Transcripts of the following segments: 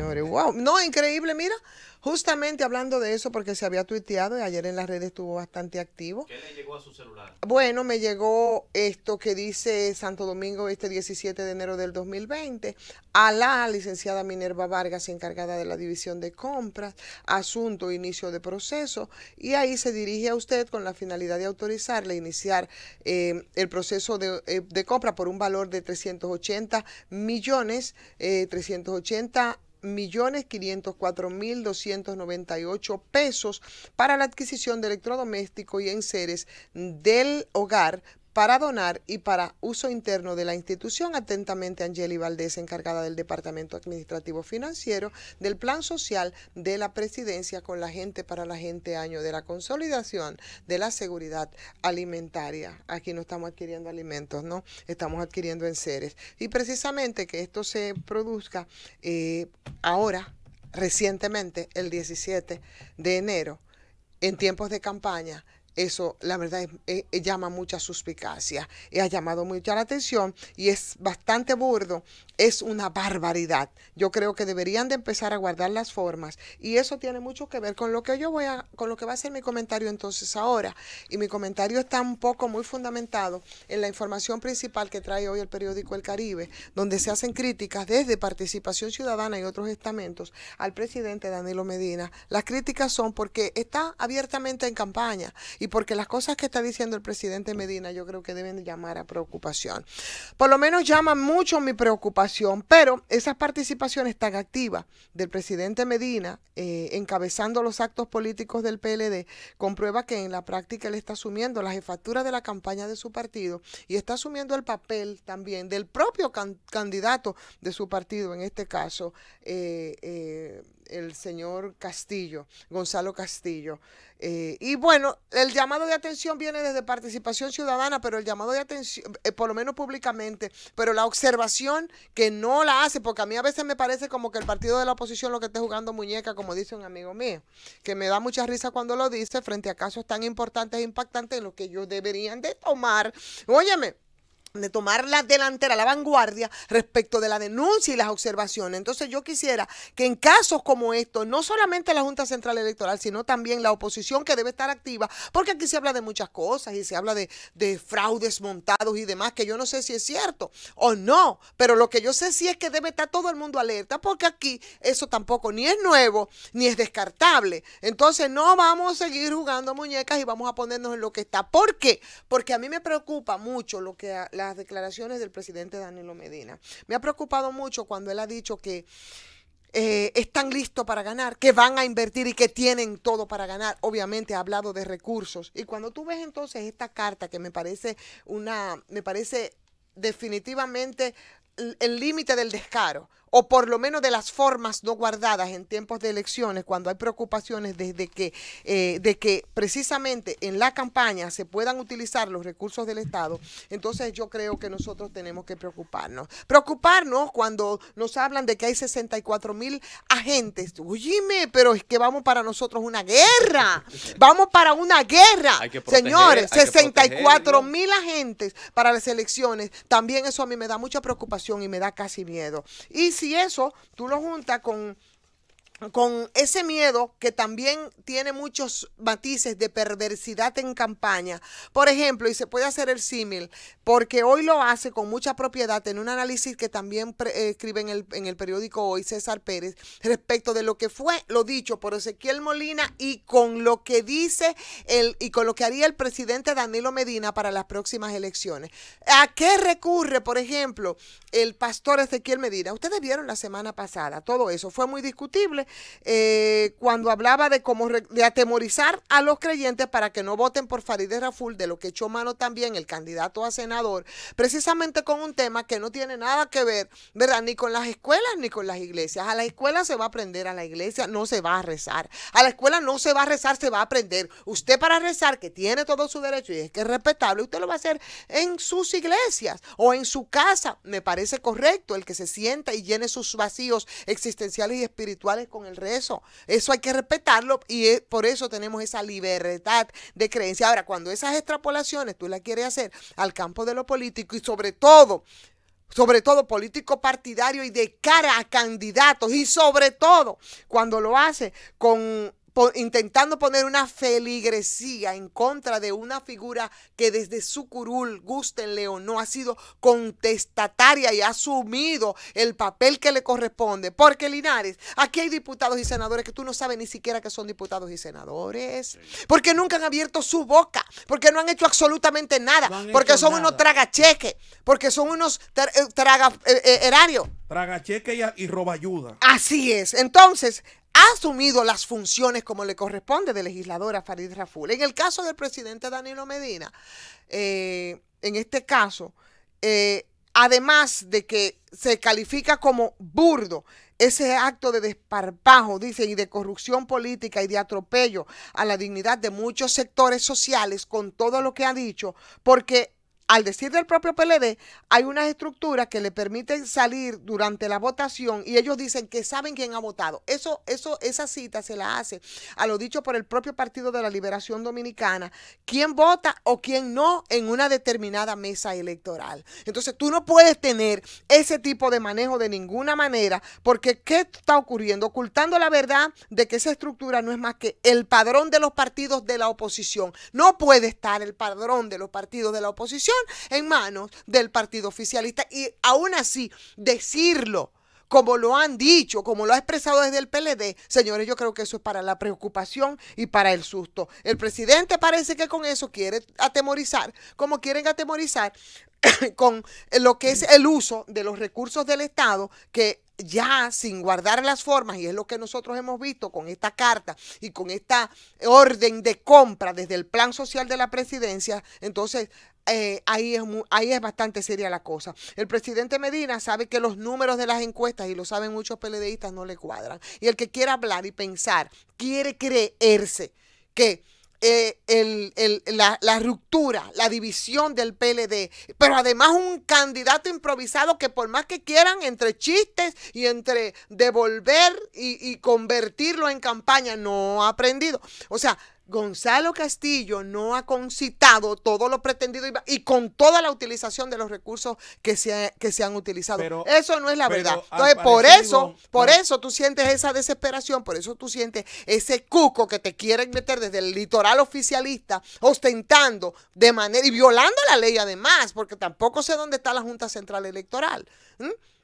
señores. Wow. No, increíble, mira. Justamente hablando de eso, porque se había tuiteado y ayer en las redes estuvo bastante activo. ¿Qué le llegó a su celular? Bueno, me llegó esto que dice Santo Domingo este 17 de enero del 2020 a la licenciada Minerva Vargas, encargada de la división de compras, asunto inicio de proceso, y ahí se dirige a usted con la finalidad de autorizarle iniciar el proceso de compra por un valor de 380 millones, 380.504.298 pesos para la adquisición de electrodomésticos y enseres del hogar para donar y para uso interno de la institución. Atentamente, Angeli Valdés, encargada del Departamento Administrativo Financiero del Plan Social de la Presidencia con la gente para la gente, año de la consolidación de la seguridad alimentaria. Aquí no estamos adquiriendo alimentos, ¿no? Estamos adquiriendo enseres. Y precisamente que esto se produzca ahora, recientemente, el 17 de enero, en tiempos de campaña, eso la verdad llama mucha suspicacia, ha llamado mucha la atención y es bastante burdo, es una barbaridad. Yo creo que deberían de empezar a guardar las formas y eso tiene mucho que ver con lo que con lo que va a ser mi comentario entonces ahora. Y mi comentario está un poco muy fundamentado en la información principal que trae hoy el periódico El Caribe, donde se hacen críticas desde Participación Ciudadana y otros estamentos al presidente Danilo Medina. Las críticas son porque está abiertamente en campaña y porque las cosas que está diciendo el presidente Medina yo creo que deben llamar a preocupación. Por lo menos llaman mucho mi preocupación, pero esas participaciones tan activas del presidente Medina encabezando los actos políticos del PLD comprueba que en la práctica él está asumiendo la jefatura de la campaña de su partido y está asumiendo el papel también del propio candidato de su partido, en este caso el señor Castillo, Gonzalo Castillo. Y bueno, el llamado de atención viene desde Participación Ciudadana, pero el llamado de atención, por lo menos públicamente, pero la observación que no la hace, porque a mí a veces me parece como que el partido de la oposición lo que esté jugando muñeca, como dice un amigo mío, que me da mucha risa cuando lo dice, frente a casos tan importantes e impactantes en los que ellos deberían de tomar, óyeme, de tomar la delantera, la vanguardia respecto de la denuncia y las observaciones. Entonces yo quisiera que en casos como estos, no solamente la Junta Central Electoral, sino también la oposición que debe estar activa, porque aquí se habla de muchas cosas y se habla de fraudes montados y demás, que yo no sé si es cierto o no, pero lo que yo sé sí es que debe estar todo el mundo alerta, porque aquí eso tampoco ni es nuevo ni es descartable. Entonces no vamos a seguir jugando muñecas y vamos a ponernos en lo que está. ¿Por qué? Porque a mí me preocupa mucho lo que las declaraciones del presidente Danilo Medina. Me ha preocupado mucho cuando él ha dicho que están listos para ganar, que van a invertir y que tienen todo para ganar. Obviamente ha hablado de recursos. Y cuando tú ves entonces esta carta que me parece definitivamente el límite del descaro, o por lo menos de las formas no guardadas en tiempos de elecciones, cuando hay preocupaciones de que precisamente en la campaña se puedan utilizar los recursos del Estado, entonces yo creo que nosotros tenemos que preocuparnos. Preocuparnos cuando nos hablan de que hay 64,000 agentes. Óyeme, pero es que vamos para nosotros una guerra. Vamos para una guerra. Señores, 64,000 agentes para las elecciones. También eso a mí me da mucha preocupación y me da casi miedo. Y si eso tú lo juntas con ese miedo que también tiene muchos matices de perversidad en campaña, por ejemplo, y se puede hacer el símil, porque hoy lo hace con mucha propiedad en un análisis que también escribe en el periódico Hoy César Pérez, respecto de lo que fue lo dicho por Ezequiel Molina y con lo que dice y con lo que haría el presidente Danilo Medina para las próximas elecciones. ¿A qué recurre, por ejemplo, el pastor Ezequiel Medina? Ustedes vieron la semana pasada, todo eso fue muy discutible, cuando hablaba de cómo de atemorizar a los creyentes para que no voten por Farideh Raful, de lo que echó mano también el candidato a senador, precisamente con un tema que no tiene nada que ver, ¿verdad?, ni con las escuelas ni con las iglesias. A la escuela se va a aprender, a la iglesia no se va a rezar. A la escuela no se va a rezar, se va a aprender. Usted para rezar, que tiene todo su derecho y es que es respetable, usted lo va a hacer en sus iglesias o en su casa. Me parece correcto el que se sienta y llene sus vacíos existenciales y espirituales con el rezo. Eso hay que respetarlo y por eso tenemos esa libertad de creencia. Ahora, cuando esas extrapolaciones tú las quieres hacer al campo de lo político y sobre todo sobre todo político partidario y de cara a candidatos, y sobre todo cuando lo hace intentando poner una feligresía en contra de una figura que desde su curul, gústenle o no, ha sido contestataria y ha asumido el papel que le corresponde. Porque, Linares, aquí hay diputados y senadores que tú no sabes ni siquiera que son diputados y senadores, porque nunca han abierto su boca, porque no han hecho absolutamente nada, porque son unos tragacheques, porque son unos erarios. Tragacheque y robayuda. Así es. Entonces, ha asumido las funciones como le corresponde de legisladora Farid Raful. En el caso del presidente Danilo Medina, en este caso, además de que se califica como burdo ese acto de desparpajo, dicen, y de corrupción política y de atropello a la dignidad de muchos sectores sociales con todo lo que ha dicho, porque al decir del propio PLD, hay unas estructuras que le permiten salir durante la votación y ellos dicen que saben quién ha votado. Esa cita se la hace a lo dicho por el propio Partido de la Liberación Dominicana, quién vota o quién no en una determinada mesa electoral. Entonces tú no puedes tener ese tipo de manejo de ninguna manera, porque ¿qué está ocurriendo? Ocultando la verdad de que esa estructura no es más que el padrón de los partidos de la oposición. No puede estar el padrón de los partidos de la oposición en manos del partido oficialista y aún así decirlo como lo han dicho, como lo ha expresado desde el PLD, señores, yo creo que eso es para la preocupación y para el susto. El presidente parece que con eso quiere atemorizar, como quieren atemorizar con lo que es el uso de los recursos del Estado, que ya sin guardar las formas, y es lo que nosotros hemos visto con esta carta y con esta orden de compra desde el plan social de la presidencia, entonces ahí es bastante seria la cosa. El presidente Medina sabe que los números de las encuestas, y lo saben muchos PLDistas, no le cuadran. Y el que quiera hablar y pensar, quiere creerse que la ruptura, la división del PLD, pero además un candidato improvisado que por más que quieran, entre chistes y entre devolver y convertirlo en campaña, no ha aprendido. O sea, Gonzalo Castillo no ha concitado todo lo pretendido y con toda la utilización de los recursos que se han utilizado. Pero, eso no es la verdad. Entonces, por eso tú sientes esa desesperación, por eso tú sientes ese cuco que te quieren meter desde el litoral oficialista, ostentando de manera y violando la ley además, porque tampoco sé dónde está la Junta Central Electoral.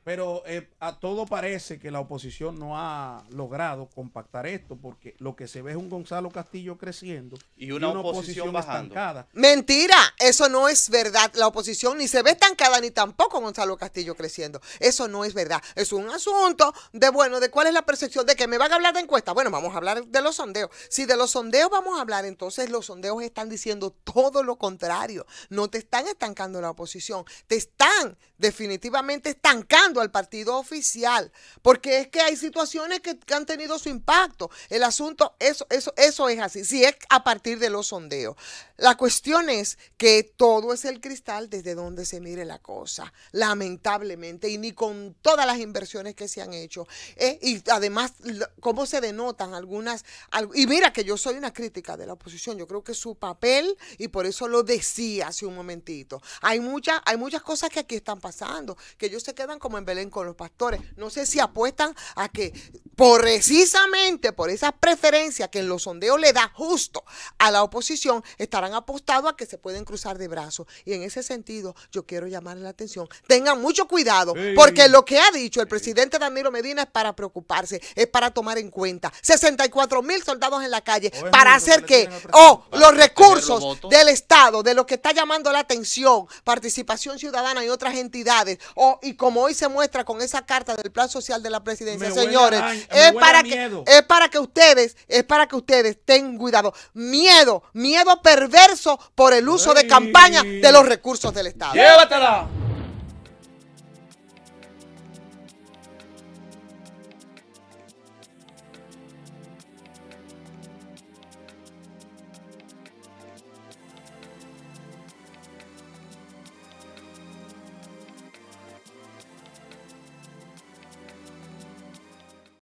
Pero a todo parece que la oposición no ha logrado compactar esto, porque lo que se ve es un Gonzalo Castillo creciendo y una oposición bajando. Estancada. Mentira, eso no es verdad. La oposición ni se ve estancada ni tampoco Gonzalo Castillo creciendo. Eso no es verdad. Es un asunto de cuál es la percepción de que me van a hablar de encuestas. Bueno, vamos a hablar de los sondeos. Si de los sondeos vamos a hablar, entonces los sondeos están diciendo todo lo contrario. No te están estancando la oposición, te están definitivamente estancando al partido oficial, porque es que hay situaciones que han tenido su impacto. El asunto, eso es así, si es a partir de los sondeos. La cuestión es que todo es el cristal desde donde se mire la cosa, lamentablemente, y ni con todas las inversiones que se han hecho. Y además, cómo se denotan algunas, y mira que yo soy una crítica de la oposición, yo creo que su papel, y por eso lo decía hace un momentito, hay muchas cosas que aquí están pasando, que ellos se quedan como en Belén con los pastores. No sé si apuestan a que precisamente por esa preferencia que en los sondeos le da justo a la oposición, estarán apostados a que se pueden cruzar de brazos. Y en ese sentido, yo quiero llamarle la atención. Tengan mucho cuidado, porque lo que ha dicho el presidente Danilo Medina es para preocuparse, es para tomar en cuenta. 64,000 soldados en la calle, ¿para hacer qué? Los recursos del Estado, de lo que está llamando la atención, Participación Ciudadana y otras entidades, y como hoy se muestra con esa carta del plan social de la presidencia, señores, es para que ustedes tengan cuidado. Miedo perverso por el uso de campaña de los recursos del Estado. Llévatela.